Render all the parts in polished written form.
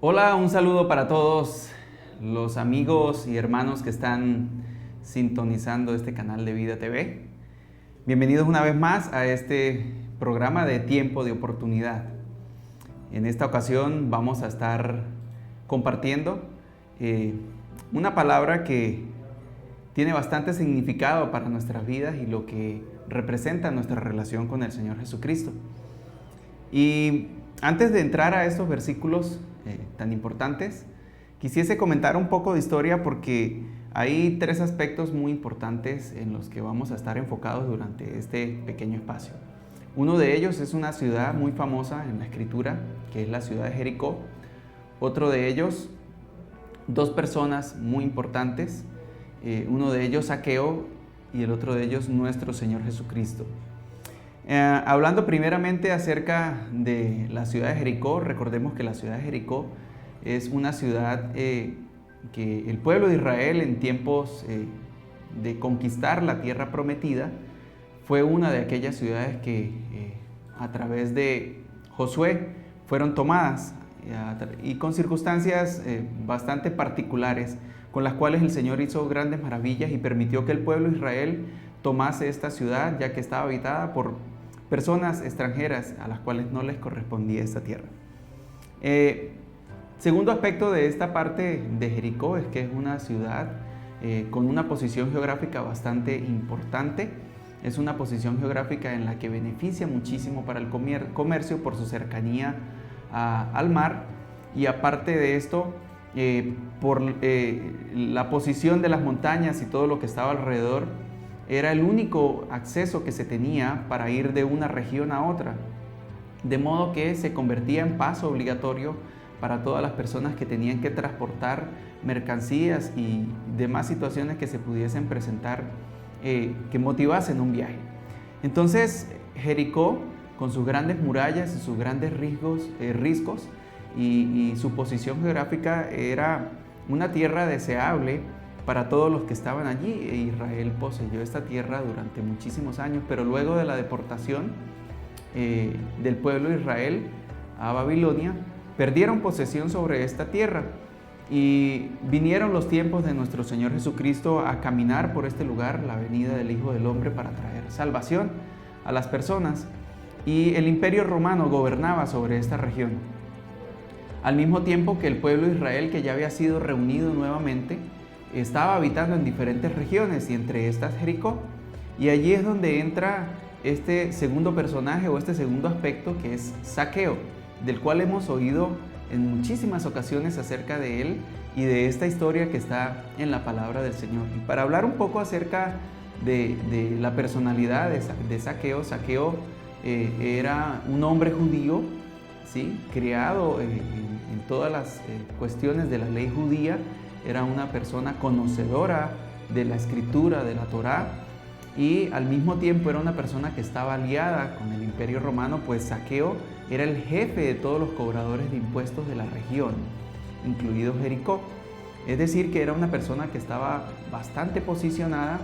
Hola, un saludo para todos los amigos y hermanos que están sintonizando este canal de Vida TV. Bienvenidos una vez más a este programa de Tiempo de Oportunidad. En esta ocasión vamos a estar compartiendo una palabra que tiene bastante significado para nuestras vidas y lo que representa nuestra relación con el Señor Jesucristo. Y antes de entrar a estos versículos tan importantes, quisiese comentar un poco de historia porque hay tres aspectos muy importantes en los que vamos a estar enfocados durante este pequeño espacio. Uno de ellos es una ciudad muy famosa en la Escritura, que es la ciudad de Jericó. Otro de ellos, dos personas muy importantes, uno de ellos Zaqueo y el otro de ellos nuestro Señor Jesucristo. Hablando primeramente acerca de la ciudad de Jericó, recordemos que la ciudad de Jericó es una ciudad que el pueblo de Israel en tiempos de conquistar la tierra prometida fue una de aquellas ciudades que a través de Josué fueron tomadas y con circunstancias bastante particulares con las cuales el Señor hizo grandes maravillas y permitió que el pueblo de Israel tomase esta ciudad ya que estaba habitada por personas extranjeras a las cuales no les correspondía esta tierra. Segundo aspecto de esta parte de Jericó es que es una ciudad con una posición geográfica bastante importante. Es una posición geográfica en la que beneficia muchísimo para el comercio por su cercanía al mar y aparte de esto, por la posición de las montañas y todo lo que estaba alrededor, era el único acceso que se tenía para ir de una región a otra, de modo que se convertía en paso obligatorio para todas las personas que tenían que transportar mercancías y demás situaciones que se pudiesen presentar que motivasen un viaje. Entonces Jericó, con sus grandes murallas y sus grandes riscos y su posición geográfica, era una tierra deseable para todos los que estaban allí. Israel poseyó esta tierra durante muchísimos años, pero luego de la deportación del pueblo de Israel a Babilonia, perdieron posesión sobre esta tierra y vinieron los tiempos de nuestro Señor Jesucristo a caminar por este lugar, la venida del Hijo del Hombre para traer salvación a las personas, y el Imperio Romano gobernaba sobre esta región. Al mismo tiempo que el pueblo de Israel, que ya había sido reunido nuevamente, estaba habitando en diferentes regiones y entre estas Jericó, y allí es donde entra este segundo personaje o este segundo aspecto, que es Zaqueo, del cual hemos oído en muchísimas ocasiones acerca de él y de esta historia que está en la palabra del Señor. Y para hablar un poco acerca de la personalidad de Zaqueo, Zaqueo era un hombre judío, ¿sí?, criado en todas las cuestiones de la ley judía. Era una persona conocedora de la Escritura, de la Torá, y al mismo tiempo era una persona que estaba aliada con el Imperio Romano, pues Zaqueo era el jefe de todos los cobradores de impuestos de la región, incluido Jericó. Es decir, que era una persona que estaba bastante posicionada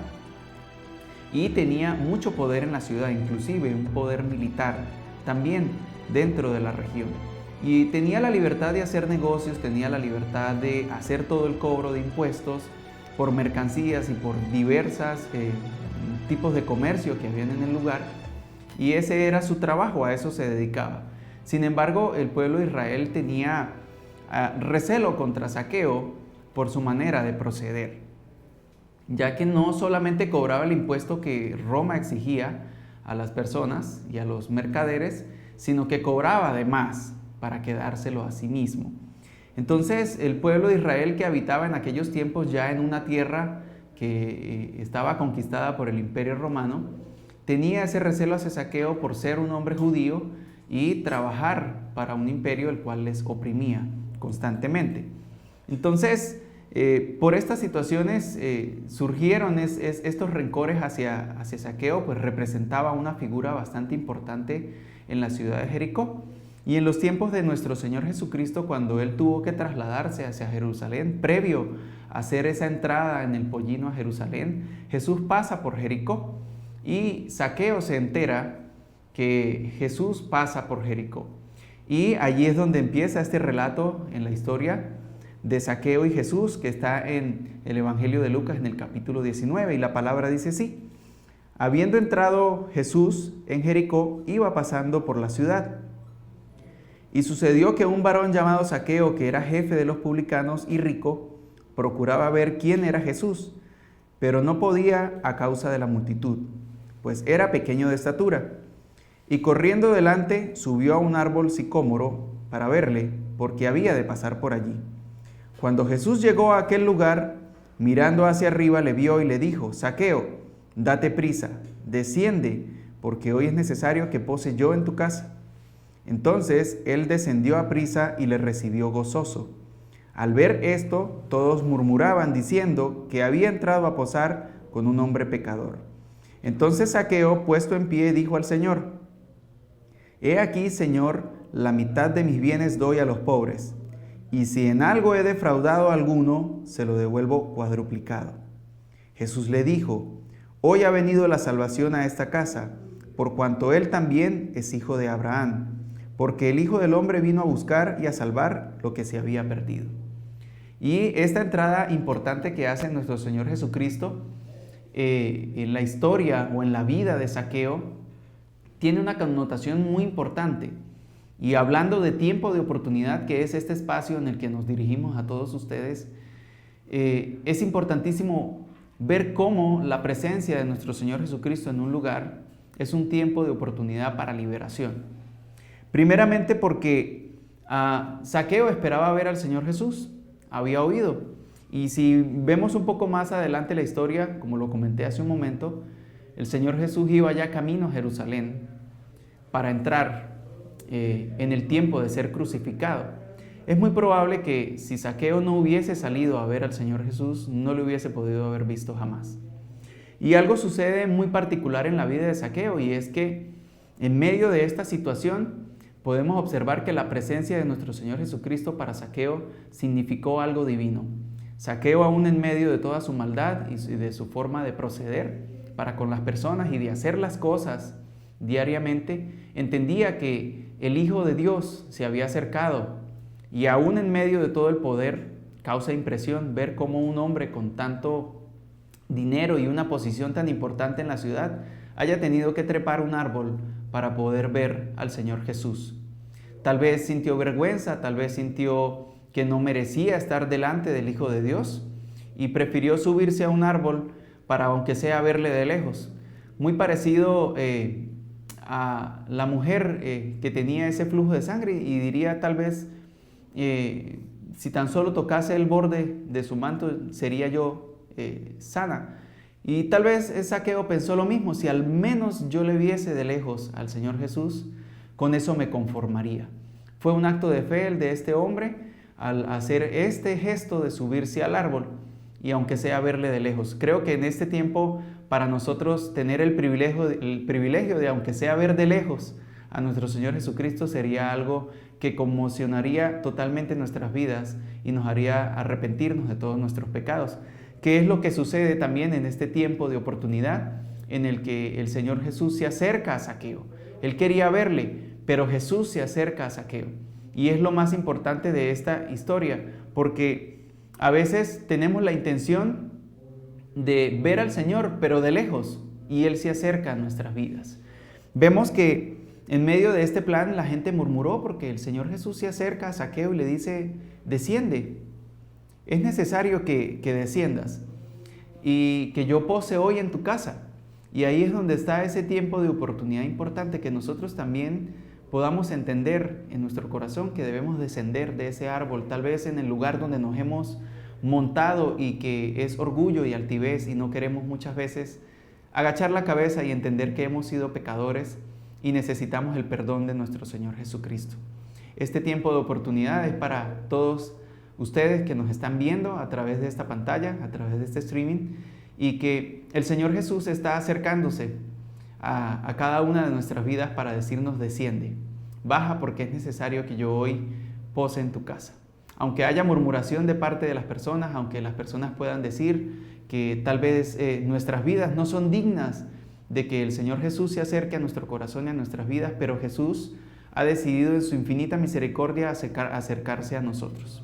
y tenía mucho poder en la ciudad, inclusive un poder militar también dentro de la región. Y tenía la libertad de hacer negocios, tenía la libertad de hacer todo el cobro de impuestos por mercancías y por diversos tipos de comercio que habían en el lugar, y ese era su trabajo, a eso se dedicaba. Sin embargo, el pueblo de Israel tenía recelo contra Zaqueo por su manera de proceder, ya que no solamente cobraba el impuesto que Roma exigía a las personas y a los mercaderes, sino que cobraba además para quedárselo a sí mismo. Entonces el pueblo de Israel, que habitaba en aquellos tiempos ya en una tierra que estaba conquistada por el Imperio Romano, tenía ese recelo hacia Zaqueo por ser un hombre judío y trabajar para un imperio el cual les oprimía constantemente. Entonces, por estas situaciones surgieron estos rencores hacia Zaqueo, pues representaba una figura bastante importante en la ciudad de Jericó. Y en los tiempos de nuestro Señor Jesucristo, cuando Él tuvo que trasladarse hacia Jerusalén, previo a hacer esa entrada en el pollino a Jerusalén, Jesús pasa por Jericó y Zaqueo se entera que Jesús pasa por Jericó. Y allí es donde empieza este relato en la historia de Zaqueo y Jesús, que está en el Evangelio de Lucas en el capítulo 19, y la palabra dice así: habiendo entrado Jesús en Jericó, iba pasando por la ciudad. Y sucedió que un varón llamado Zaqueo, que era jefe de los publicanos y rico, procuraba ver quién era Jesús, pero no podía a causa de la multitud, pues era pequeño de estatura. Y corriendo delante, subió a un árbol sicómoro para verle, porque había de pasar por allí. Cuando Jesús llegó a aquel lugar, mirando hacia arriba, le vio y le dijo: Zaqueo, date prisa, desciende, porque hoy es necesario que pose yo en tu casa. Entonces él descendió a prisa y le recibió gozoso. Al ver esto, todos murmuraban diciendo que había entrado a posar con un hombre pecador. Entonces Zaqueo, puesto en pie, dijo al Señor: He aquí, Señor, la mitad de mis bienes doy a los pobres, y si en algo he defraudado a alguno, se lo devuelvo cuadruplicado. Jesús le dijo: Hoy ha venido la salvación a esta casa, por cuanto él también es hijo de Abraham, porque el Hijo del Hombre vino a buscar y a salvar lo que se había perdido. Y esta entrada importante que hace nuestro Señor Jesucristo en la historia o en la vida de Zaqueo tiene una connotación muy importante. Y hablando de tiempo de oportunidad, que es este espacio en el que nos dirigimos a todos ustedes, es importantísimo ver cómo la presencia de nuestro Señor Jesucristo en un lugar es un tiempo de oportunidad para liberación. Primeramente porque Zaqueo esperaba ver al Señor Jesús, había oído. Y si vemos un poco más adelante la historia, como lo comenté hace un momento, el Señor Jesús iba ya camino a Jerusalén para entrar en el tiempo de ser crucificado. Es muy probable que si Zaqueo no hubiese salido a ver al Señor Jesús, no le hubiese podido haber visto jamás. Y algo sucede muy particular en la vida de Zaqueo, y es que en medio de esta situación podemos observar que la presencia de nuestro Señor Jesucristo para Zaqueo significó algo divino. Zaqueo, aún en medio de toda su maldad y de su forma de proceder para con las personas y de hacer las cosas diariamente, entendía que el Hijo de Dios se había acercado, y aún en medio de todo el poder causa impresión ver cómo un hombre con tanto dinero y una posición tan importante en la ciudad haya tenido que trepar un árbol para poder ver al Señor Jesús. Tal vez sintió vergüenza, tal vez sintió que no merecía estar delante del Hijo de Dios y prefirió subirse a un árbol para, aunque sea, verle de lejos. Muy parecido a la mujer que tenía ese flujo de sangre, y diría tal vez, si tan solo tocase el borde de su manto, sería yo sana. Y tal vez Zaqueo pensó lo mismo: si al menos yo le viese de lejos al Señor Jesús, con eso me conformaría. Fue un acto de fe el de este hombre al hacer este gesto de subirse al árbol, y aunque sea verle de lejos. Creo que en este tiempo, para nosotros tener el privilegio de, aunque sea ver de lejos a nuestro Señor Jesucristo, sería algo que conmocionaría totalmente nuestras vidas y nos haría arrepentirnos de todos nuestros pecados. ¿Qué es lo que sucede también en este tiempo de oportunidad en el que el Señor Jesús se acerca a Zaqueo? Él quería verle, pero Jesús se acerca a Zaqueo. Y es lo más importante de esta historia, porque a veces tenemos la intención de ver al Señor, pero de lejos, y Él se acerca a nuestras vidas. Vemos que en medio de este plan la gente murmuró porque el Señor Jesús se acerca a Zaqueo y le dice: desciende, es necesario que desciendas y que yo pose hoy en tu casa. Y ahí es donde está ese tiempo de oportunidad importante, que nosotros también podamos entender en nuestro corazón que debemos descender de ese árbol, tal vez en el lugar donde nos hemos montado y que es orgullo y altivez, y no queremos muchas veces agachar la cabeza y entender que hemos sido pecadores y necesitamos el perdón de nuestro Señor Jesucristo. Este tiempo de oportunidad es para todos ustedes que nos están viendo a través de esta pantalla, a través de este streaming, y que el Señor Jesús está acercándose a cada una de nuestras vidas para decirnos: desciende, baja, porque es necesario que yo hoy pose en tu casa. Aunque haya murmuración de parte de las personas, aunque las personas puedan decir que tal vez nuestras vidas no son dignas de que el Señor Jesús se acerque a nuestro corazón y a nuestras vidas, pero Jesús ha decidido en su infinita misericordia acercarse a nosotros.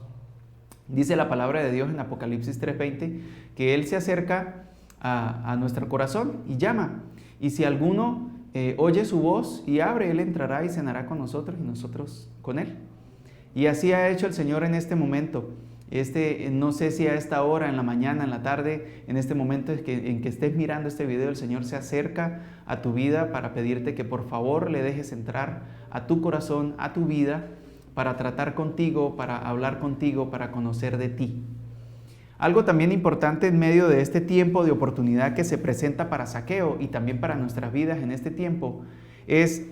Dice la palabra de Dios en Apocalipsis 3:20 que Él se acerca a nuestro corazón y llama. Y si alguno oye su voz y abre, Él entrará y cenará con nosotros y nosotros con Él. Y así ha hecho el Señor en este momento. No sé si a esta hora, en la mañana, en la tarde, en este momento en que estés mirando este video, el Señor se acerca a tu vida para pedirte que por favor le dejes entrar a tu corazón, a tu vida, para tratar contigo, para hablar contigo, para conocer de ti. Algo también importante en medio de este tiempo de oportunidad que se presenta para Zaqueo y también para nuestras vidas en este tiempo es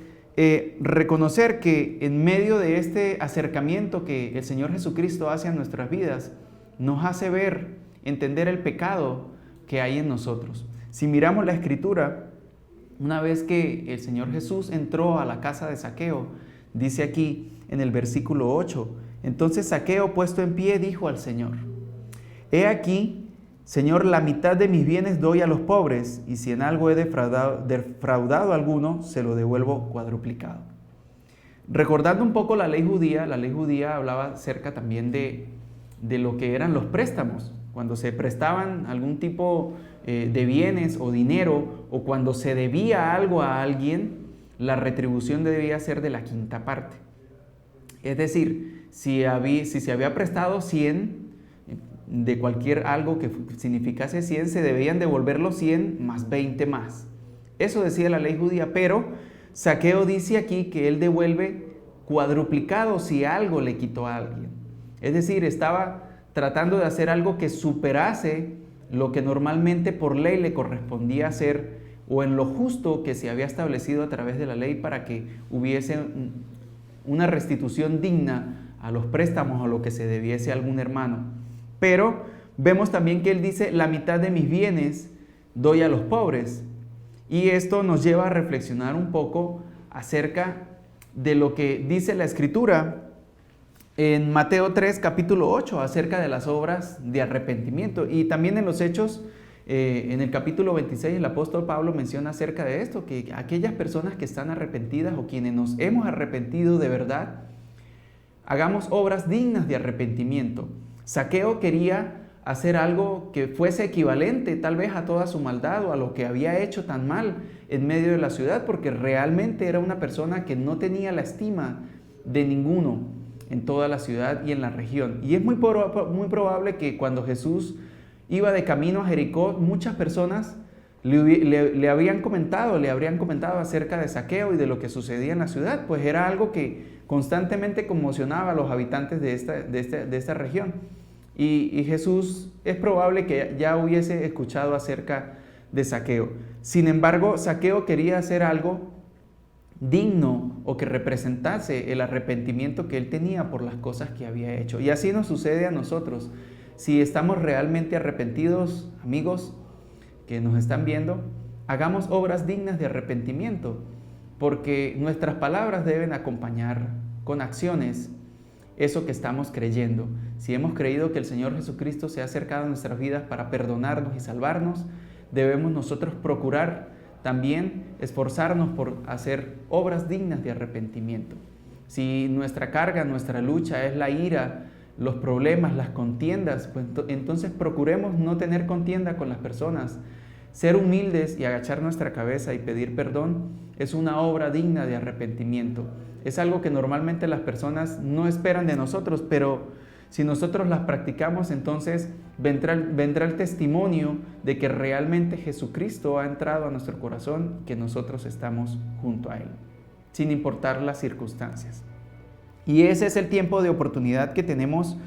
reconocer que en medio de este acercamiento que el Señor Jesucristo hace a nuestras vidas, nos hace ver, entender el pecado que hay en nosotros. Si miramos la Escritura, una vez que el Señor Jesús entró a la casa de Zaqueo, dice aquí en el versículo 8, entonces Zaqueo, puesto en pie, dijo al Señor: He aquí, Señor, la mitad de mis bienes doy a los pobres, y si en algo he defraudado a alguno, se lo devuelvo cuadruplicado. Recordando un poco la ley judía hablaba acerca también de lo que eran los préstamos. Cuando se prestaban algún tipo de bienes o dinero, o cuando se debía algo a alguien, la retribución debía ser de la quinta parte. Es decir, si se había prestado 100 de cualquier algo que significase 100, se debían devolver los 100 más 20 más. Eso decía la ley judía, pero Zaqueo dice aquí que él devuelve cuadruplicado si algo le quitó a alguien. Es decir, estaba tratando de hacer algo que superase lo que normalmente por ley le correspondía hacer, o en lo justo que se había establecido a través de la ley para que hubiese una restitución digna a los préstamos o lo que se debiese a algún hermano. Pero vemos también que él dice, la mitad de mis bienes doy a los pobres. Y esto nos lleva a reflexionar un poco acerca de lo que dice la Escritura en Mateo 3, capítulo 8, acerca de las obras de arrepentimiento. Y también en los Hechos, en el capítulo 26, el apóstol Pablo menciona acerca de esto, que aquellas personas que están arrepentidas o quienes nos hemos arrepentido de verdad, hagamos obras dignas de arrepentimiento. Zaqueo quería hacer algo que fuese equivalente tal vez a toda su maldad o a lo que había hecho tan mal en medio de la ciudad, porque realmente era una persona que no tenía la estima de ninguno en toda la ciudad y en la región. Y es muy probable que cuando Jesús iba de camino a Jericó, muchas personas le habrían comentado acerca de Zaqueo y de lo que sucedía en la ciudad, pues era algo que constantemente conmocionaba a los habitantes de esta región. Y Jesús es probable que ya hubiese escuchado acerca de Zaqueo. Sin embargo, Zaqueo quería hacer algo digno o que representase el arrepentimiento que él tenía por las cosas que había hecho. Y así nos sucede a nosotros. Si estamos realmente arrepentidos, amigos que nos están viendo, hagamos obras dignas de arrepentimiento, porque nuestras palabras deben acompañar con acciones eso que estamos creyendo. Si hemos creído que el Señor Jesucristo se ha acercado a nuestras vidas para perdonarnos y salvarnos, debemos nosotros procurar también esforzarnos por hacer obras dignas de arrepentimiento. Si nuestra carga, nuestra lucha es la ira, los problemas, las contiendas, pues entonces procuremos no tener contienda con las personas. Ser humildes y agachar nuestra cabeza y pedir perdón es una obra digna de arrepentimiento. Es algo que normalmente las personas no esperan de nosotros, pero si nosotros las practicamos, entonces vendrá el testimonio de que realmente Jesucristo ha entrado a nuestro corazón, que nosotros estamos junto a Él, sin importar las circunstancias. Y ese es el tiempo de oportunidad que tenemos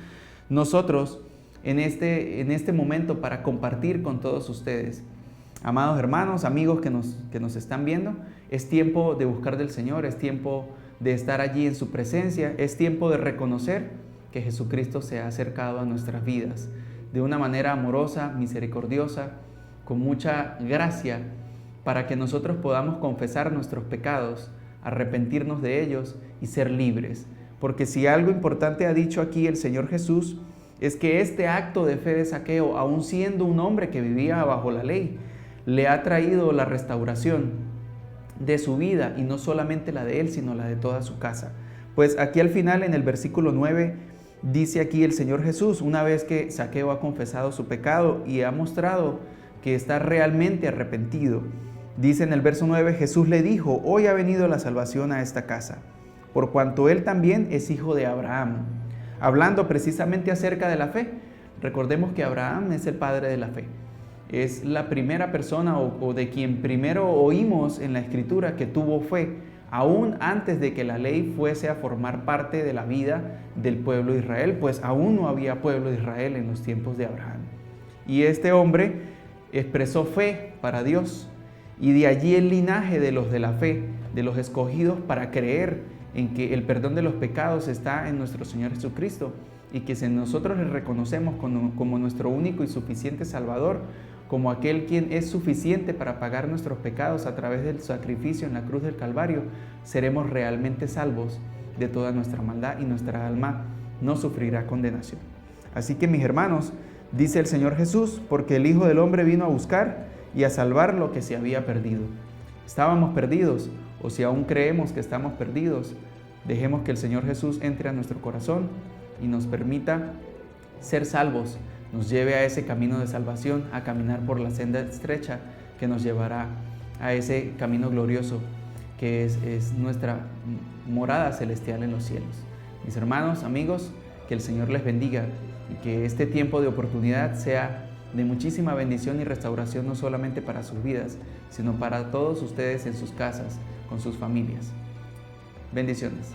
nosotros en este momento para compartir con todos ustedes. Amados hermanos, amigos que nos están viendo, es tiempo de buscar del Señor, es tiempo de estar allí en su presencia, es tiempo de reconocer que Jesucristo se ha acercado a nuestras vidas de una manera amorosa, misericordiosa, con mucha gracia, para que nosotros podamos confesar nuestros pecados, arrepentirnos de ellos y ser libres. Porque si algo importante ha dicho aquí el Señor Jesús, es que este acto de fe de Zaqueo, aun siendo un hombre que vivía bajo la ley, le ha traído la restauración. de su vida, y no solamente la de él, sino la de toda su casa. Pues aquí al final, en el versículo 9, dice aquí el Señor Jesús, una vez que Zaqueo ha confesado su pecado y ha mostrado que está realmente arrepentido, dice en el verso 9, Jesús le dijo: hoy ha venido la salvación a esta casa, por cuanto él también es hijo de Abraham. Hablando precisamente acerca de la fe. Recordemos que Abraham es el padre de la fe. Es la primera persona o de quien primero oímos en la Escritura que tuvo fe, aún antes de que la ley fuese a formar parte de la vida del pueblo de Israel, pues aún no había pueblo de Israel en los tiempos de Abraham. Y este hombre expresó fe para Dios, y de allí el linaje de los de la fe, de los escogidos para creer en que el perdón de los pecados está en nuestro Señor Jesucristo, y que si nosotros le reconocemos como nuestro único y suficiente Salvador, como aquel quien es suficiente para pagar nuestros pecados a través del sacrificio en la cruz del Calvario, seremos realmente salvos de toda nuestra maldad, y nuestra alma no sufrirá condenación. Así que, mis hermanos, dice el Señor Jesús, porque el Hijo del Hombre vino a buscar y a salvar lo que se había perdido. Estábamos perdidos, o si aún creemos que estamos perdidos, dejemos que el Señor Jesús entre a nuestro corazón y nos permita ser salvos, nos lleve a ese camino de salvación, a caminar por la senda estrecha que nos llevará a ese camino glorioso que es nuestra morada celestial en los cielos. Mis hermanos, amigos, que el Señor les bendiga y que este tiempo de oportunidad sea de muchísima bendición y restauración, no solamente para sus vidas, sino para todos ustedes en sus casas, con sus familias. Bendiciones.